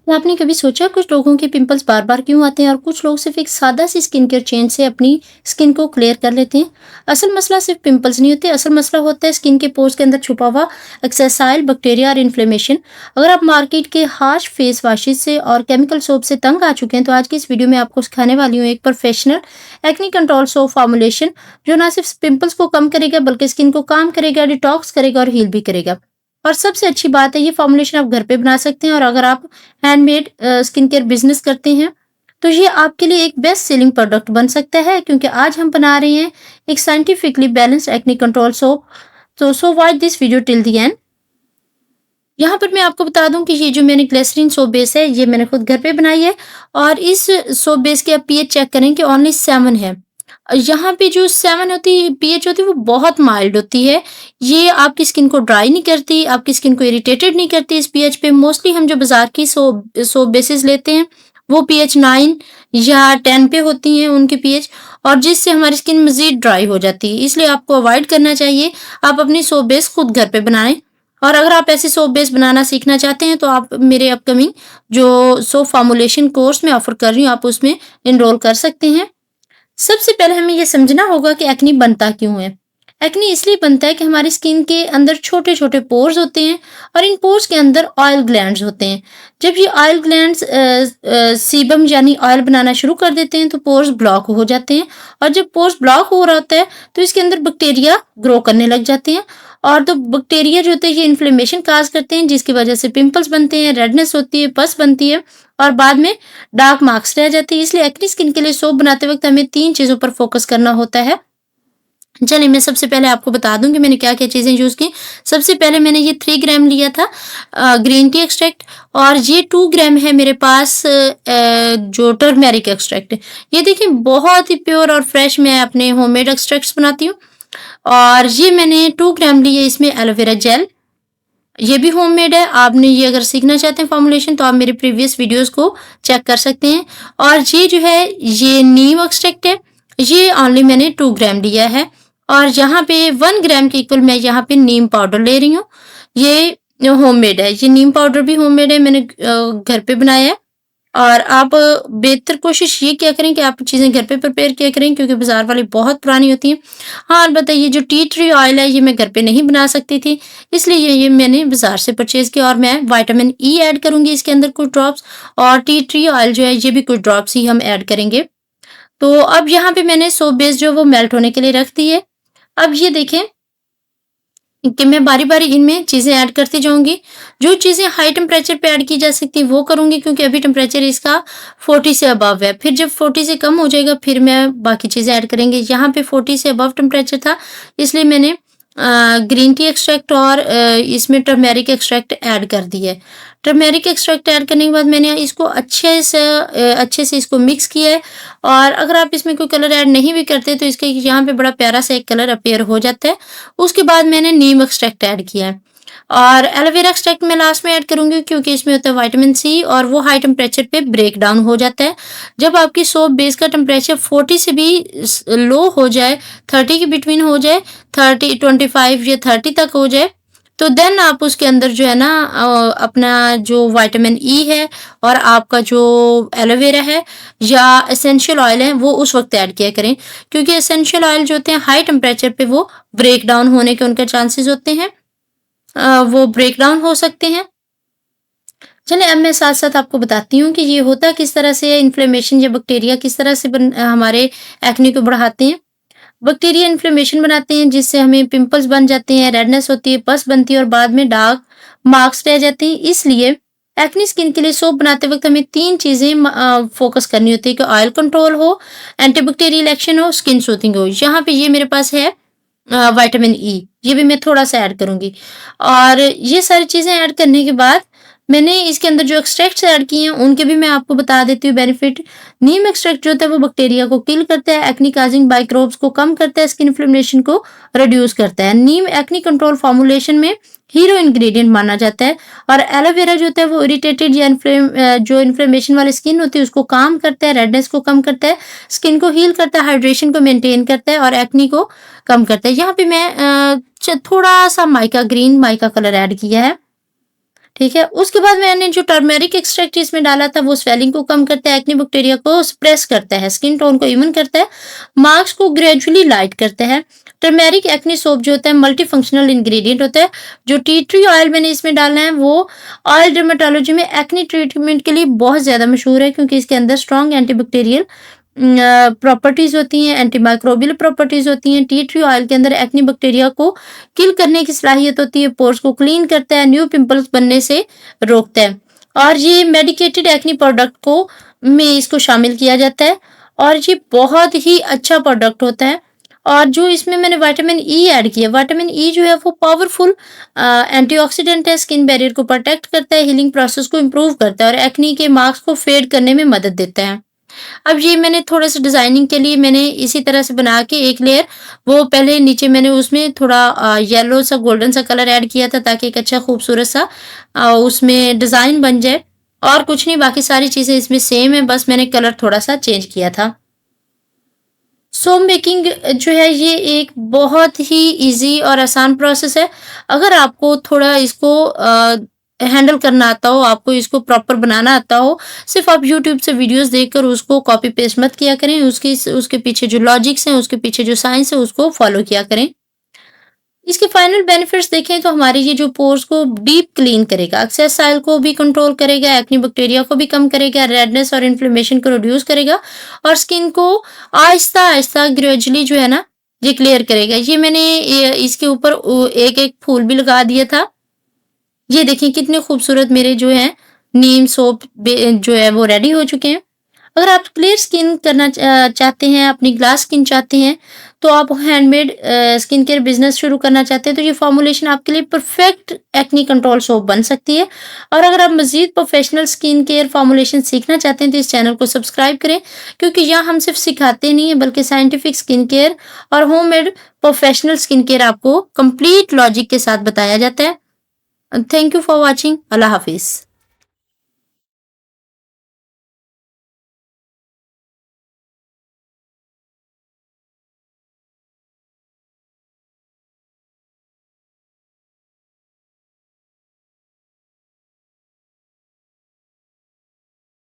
तो आपने कभी सोचा कुछ लोगों के पिंपल्स बार बार क्यों आते हैं और कुछ लोग सिर्फ एक सादा सी स्किन केयर चेंज से अपनी स्किन को क्लियर कर लेते हैं। असल मसला सिर्फ पिंपल्स नहीं होते, असल मसला होता है स्किन के पोर्स के अंदर छुपा हुआ एक्सेसाइल बैक्टीरिया और इन्फ्लेमेशन। अगर आप मार्केट के हार्श फेस वॉशेज से और केमिकल सोप से तंग आ चुके हैं तो आज की इस वीडियो में आपको सिखाने वाली हूँ एक professional acne control soap formulation जो ना सिर्फ पिंपल्स को कम करेगा बल्कि स्किन को काम करेगा, डिटॉक्स करेगा और हील भी करेगा। और सबसे अच्छी बात है ये फॉर्मुलेशन आप घर पे बना सकते हैं और अगर आप हैंडमेड स्किन केयर बिजनेस करते हैं तो ये आपके लिए एक बेस्ट सेलिंग प्रोडक्ट बन सकता है, क्योंकि आज हम बना रहे हैं एक scientifically balanced acne control soap. तो so watch this video till the end. यहाँ पर मैं आपको बता दूं कि ये जो मैंने ग्लिसरीन सोप बेस है ये मैंने खुद घर पे बनाई है और इस सोप बेस के आप पीएच चेक करें कि ओनली 7 है। यहाँ पे जो 7 होती है पीएच होती है वो बहुत माइल्ड होती है। ये आपकी स्किन को ड्राई नहीं करती, आपकी स्किन को इरिटेटेड नहीं करती। इस पीएच पे मोस्टली हम जो बाजार की सोप सोप बेसिस लेते हैं वो पीएच 9 या 10 पे होती हैं उनकी पीएच, और जिससे हमारी स्किन मजीद ड्राई हो जाती है, इसलिए आपको अवॉइड करना चाहिए। आप अपनी सोप बेस खुद घर पे बनाएं। और अगर आप ऐसी सोप बेस बनाना सीखना चाहते हैं तो आप मेरे अपकमिंग जो सोप फॉर्मुलेशन कोर्स में ऑफर कर रही हूँ आप उसमें इनरोल कर सकते हैं। सबसे पहले हमें ये समझना होगा कि एक्ने बनता क्यों है। एक्ने इसलिए बनता है कि हमारी स्किन के अंदर छोटे-छोटे पोर्स होते हैं और इन पोर्स के अंदर ऑयल ग्लैंड्स होते हैं। जब ये ऑयल ग्लैंड्स सीबम यानी ऑयल बनाना शुरू कर देते हैं तो पोर्स ब्लॉक हो जाते हैं, और जब पोर्स ब्लॉक हो रहा होता है तो इसके अंदर बैक्टीरिया ग्रो करने लग जाते हैं। और तो बैक्टीरिया जो होते हैं ये इन्फ्लेमेशन काज करते हैं जिसकी वजह से पिंपल्स बनते हैं, रेडनेस होती है, पस बनती है और बाद में डार्क मार्क्स रह जाते हैं। इसलिए एक्ने स्किन के लिए सोप बनाते वक्त हमें 3 चीज़ों पर फोकस करना होता है। चलिए मैं सबसे पहले आपको बता दूँ कि मैंने क्या-क्या चीज़ें यूज़ की। सबसे पहले मैंने ये 3 ग्राम लिया था ग्रीन टी एक्सट्रैक्ट, और ये 2 ग्राम है मेरे पास जो टर्मेरिक एक्सट्रैक्ट है। ये देखिए बहुत ही प्योर और फ्रेश मैं अपने होममेड एक्सट्रैक्ट्स बनाती हूँ। और ये मैंने 2 ग्राम लिए इसमें एलोवेरा जेल, ये भी होममेड है। आपने ये अगर सीखना चाहते हैं फॉर्मुलेशन तो आप मेरे प्रीवियस वीडियोस को चेक कर सकते हैं। और ये जो है ये नीम एक्सट्रैक्ट है, ये ओनली मैंने 2 ग्राम लिया है। और यहाँ पे 1 ग्राम के इक्वल मैं यहाँ पे नीम पाउडर ले रही हूँ। ये होममेड है, ये नीम पाउडर भी होममेड है, मैंने घर पे बनाया है। और आप बेहतर कोशिश ये किया करें कि आप चीज़ें घर पे प्रिपेयर किया करें, क्योंकि बाज़ार वाली बहुत पुरानी होती हैं। हाँ, अलबत्ता ये जो टी ट्री ऑयल है ये मैं घर पे नहीं बना सकती थी, इसलिए ये मैंने बाज़ार से परचेज़ किया। और मैं विटामिन ई ऐड करूँगी इसके अंदर कुछ ड्रॉप्स, और टी ट्री ऑयल जो है ये भी कुछ ड्रॉप्स ही हम ऐड करेंगे। तो अब यहाँ पे मैंने सोप बेस जो वो मेल्ट होने के लिए रख दी है। अब ये देखें कि मैं बारी-बारी इनमें चीज़ें ऐड करती जाऊँगी। जो चीज़ें हाई टेम्परेचर पे ऐड की जा सकती हैं वो करूँगी, क्योंकि अभी टेम्परेचर इसका 40 से अबव है। फिर जब 40 से कम हो जाएगा फिर मैं बाकी चीज़ें ऐड करेंगे। यहाँ पे 40 से अबव टेम्परेचर था, इसलिए मैंने ग्रीन टी एक्सट्रैक्ट और इसमें टर्मेरिक एक्सट्रैक्ट ऐड कर दी है। टर्मेरिक एक्सट्रैक्ट ऐड करने के बाद मैंने इसको अच्छे से इसको मिक्स किया है। और अगर आप इसमें कोई कलर ऐड नहीं भी करते तो इसके यहाँ पे बड़ा प्यारा सा एक कलर अपीयर हो जाता है। उसके बाद मैंने नीम एक्सट्रैक्ट ऐड किया है, और एलोवेरा एक्सट्रैक्ट मैं लास्ट में ऐड करूँगी क्योंकि इसमें होता है विटामिन सी और वो हाई टेम्परेचर पे ब्रेक डाउन हो जाता है। जब आपकी सोप बेस का टेम्परेचर 40 से भी लो हो जाए, 30 के बिटवीन हो जाए, 25 या 30 तक हो जाए, तो देन आप उसके अंदर जो है ना अपना जो विटामिन ई है और आपका जो एलोवेरा है या एसेंशियल ऑयल है वो उस वक्त ऐड किया करें, क्योंकि एसेंशियल ऑयल जो होते हैं हाई टेम्परेचर पे वो ब्रेक डाउन होने के उनके चांसेस होते हैं, वो ब्रेक डाउन हो सकते हैं। चलिए अब मैं साथ-साथ आपको बताती हूँ कि ये होता किस तरह से है, इन्फ्लेमेशन या बैक्टीरिया किस तरह से हमारे एक्ने को बढ़ाते हैं। बैक्टीरिया इन्फ्लेमेशन बनाते हैं जिससे हमें पिंपल्स बन जाते हैं, रेडनेस होती है, पस बनती है और बाद में डार्क मार्क्स रह जाते हैं। इसलिए एक्ने स्किन के लिए सोप बनाते वक्त हमें 3 चीज़ें फोकस करनी होती है कि ऑयल कंट्रोल हो, एंटीबैक्टीरियल एक्शन हो, स्किन सूथिंग हो। यहाँ पे ये मेरे पास है विटामिन ई, ये भी मैं थोड़ा-सा ऐड करूँगी। और ये सारी चीज़ें ऐड करने के बाद मैंने इसके अंदर जो एक्सट्रैक्ट्स ऐड किए हैं उनके भी मैं आपको बता देती हूँ बेनिफिट। नीम एक्सट्रैक्ट जो होता है वो बैक्टीरिया को किल करता है, एक्ने काजिंग माइक्रोब्स को कम करता है, स्किन इन्फ्लेमेशन को रिड्यूस करता है। नीम एक्ने कंट्रोल फॉर्मुलेशन में हीरो इंग्रेडिएंट माना जाता है। और एलोवेरा जो होता है वो इरिटेटेड या जो इन्फ्लेमेशन वाली स्किन होती है उसको काम करता है, रेडनेस को कम करता है, स्किन को हील करता है, हाइड्रेशन को मेंटेन करता है और एक्ने को कम करता है। यहाँ पे मैं थोड़ा सा माइका कलर ऐड किया है। ठीक है। उसके बाद मैंने जो टर्मेरिक एक्सट्रैक्ट इसमें डाला था वो स्वेलिंग को कम करता है, एक्ने बैक्टीरिया को सप्रेस करता है, स्किन टोन को इवन करता है, मार्क्स को ग्रेजुअली लाइट करता है। टर्मेरिक एक्ने सोप जो होता है मल्टी फंक्शनल इंग्रेडिएंट होता है। जो टी ट्री ऑयल मैंने इसमें डालना है वो ऑयल डर्मेटोलॉजी में एक्ने ट्रीटमेंट के लिए बहुत ज़्यादा मशहूर है, क्योंकि इसके अंदर स्ट्रॉन्ग एंटीबैक्टीरियल प्रॉपर्टीज होती हैं, एंटीमाइक्रोबियल प्रॉपर्टीज होती हैं। टी ट्री ऑयल के अंदर एक्ने बैक्टीरिया को किल करने की सलाहियत होती है, पोर्स को क्लीन करता है, न्यू पिंपल्स बनने से रोकता है। और ये मेडिकेटेड एक्ने प्रोडक्ट को में इसको शामिल किया जाता है और ये बहुत ही अच्छा प्रोडक्ट होता है। और जो इसमें मैंने विटामिन ई ऐड किया, विटामिन ई जो है वो पावरफुल एंटीऑक्सीडेंट है, स्किन बैरियर को प्रोटेक्ट करता है, हीलिंग प्रोसेस को इम्प्रूव करता है और एक्ने के मार्क्स को फेड करने में मदद देता है। अब ये मैंने थोड़ा-सा डिज़ाइनिंग के लिए मैंने इसी तरह से बना के एक लेयर, वो पहले नीचे मैंने उसमें थोड़ा येलो सा गोल्डन सा कलर ऐड किया था ताकि एक अच्छा खूबसूरत सा उसमें डिज़ाइन बन जाए। और कुछ नहीं, बाकी सारी चीज़ें इसमें सेम है, बस मैंने कलर थोड़ा-सा चेंज किया था। सोप मेकिंग जो है ये एक बहुत ही ईज़ी और आसान प्रोसेस है। अगर आपको थोड़ा इसको हैंडल करना आता हो, आपको इसको प्रॉपर बनाना आता हो, सिर्फ़ आप यूट्यूब से वीडियोज़ देखकर उसको कॉपी पेस्ट मत किया करें, उसके पीछे जो लॉजिक्स हैं, उसके पीछे जो साइंस है उसको फ़ॉलो किया करें। इसके फाइनल बेनिफिट्स देखें तो हमारे ये जो पोर्स को डीप क्लीन करेगा, एक्सेस ऑयल को भी कंट्रोल करेगा, एक्ने बैक्टीरिया को भी कम करेगा, रेडनेस और इन्फ्लेमेशन को रिड्यूस करेगा और स्किन को आहिस्ता-आहिस्ता ग्रेजुअली जो है ना ये क्लियर करेगा। ये मैंने इसके ऊपर एक-एक फूल भी लगा दिया था। ये देखिए कितने खूबसूरत मेरे जो हैं नीम सोप जो है वो रेडी हो चुके हैं। अगर आप क्लियर स्किन करना चाहते हैं, अपनी ग्लास स्किन चाहते हैं, तो आप हैंडमेड स्किन केयर बिजनेस शुरू करना चाहते हैं, तो ये फॉर्मूलेशन आपके लिए परफेक्ट एक्ने कंट्रोल सोप बन सकती है। और अगर आप मजीद प्रोफेशनल स्किन केयर फॉर्मूलेशन सीखना चाहते हैं तो इस चैनल को सब्सक्राइब करें, क्योंकि यहाँ हम सिर्फ सिखाते नहीं हैं बल्कि साइंटिफिक स्किन केयर और होममेड प्रोफेशनल स्किन केयर आपको कंप्लीट लॉजिक के साथ बताया जाता है। Thank you for watching. अल्लाह हाफिज़।